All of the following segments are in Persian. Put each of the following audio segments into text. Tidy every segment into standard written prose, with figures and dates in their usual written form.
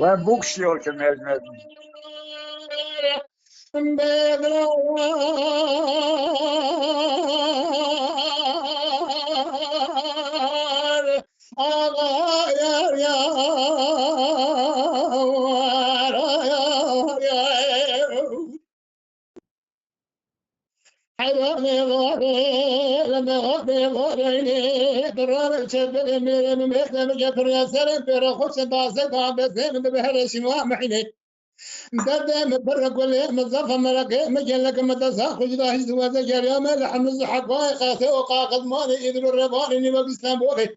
و بوکسیور که مرد دردم برق ولا مزاف مرق مجلك مدرسة خجراه زواج جريمة لحمز حقائق وقاقد مال إذن الربان إني بإسلام بوقي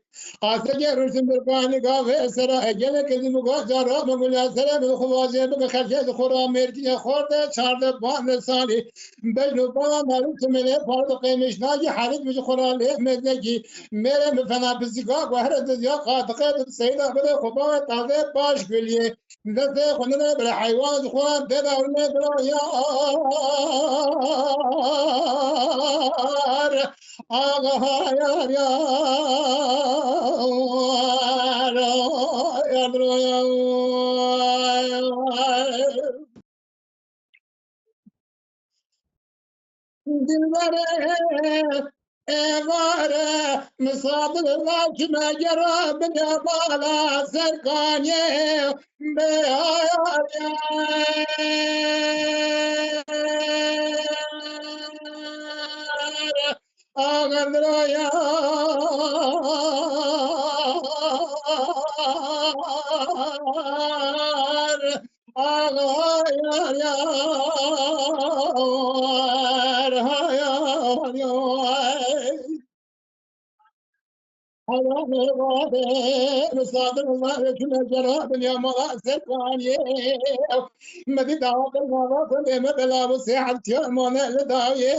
قاسة جرسم برقاني قافة سراء جلك إذن مقاجر مقول يا سلام الخواجة بك خرجة خورا ميرتي خورده شارده بان لساني بجنو بان مالوت مني فرد قيمش ناجي حارج مش خورا ليه مزنجي میرے مفنا بزیگا گوهر دزیا قاطقه سیدا بده خدا تازه باش گلیه دسته خونده بر حیوان خونم دبا اونه برا یار آقا یار یار یار دلبره evare misafirler kime göre bile bala serkanye beyaya ağandroya مصادر الله كل جراب يا مغاسل قانيه مدي دعوة المغا كل ما بلا بصيحة تيرمون لداوية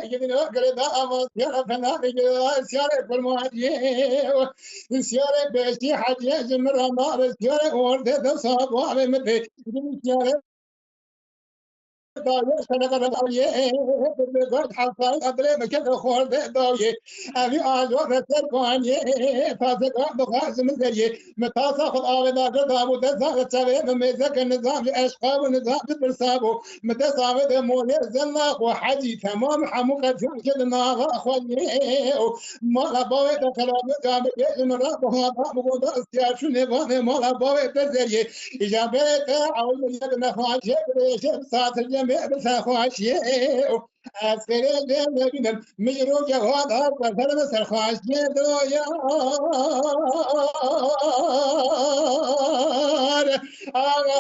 يدين وقل دعوة سيارة فنادق سيارة بالمواجيه سيارة بيشي حجي جمر رمار سيارة ورده دصاب وعلي مدي سيارة داویه سنگر داویه به گرد حلقه قدره مکه خورده داویه امی آجور رسل کنیه تازه گاه بخواست مزریه متاسا خود آویدا دامو دزاق چوه ممیزه که نظام عشقا و نظام برسابو متاسا ده مولی زنلاق و حجی تمام حمو قدشون شد ناغا خونیه مالا باوی ده کلامه جامعه بیش مرا بها بامو دا استیارشو نوانه مالا باوی بزریه اجابه ده عول ملیه نخواشه بریشه ساتر بس خواشیه از کره نبینم میرو جواد ها پر بس خواشیه دویا آقا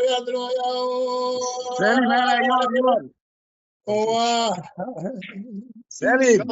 یا درویا سلیم هلا یاد واه سلیم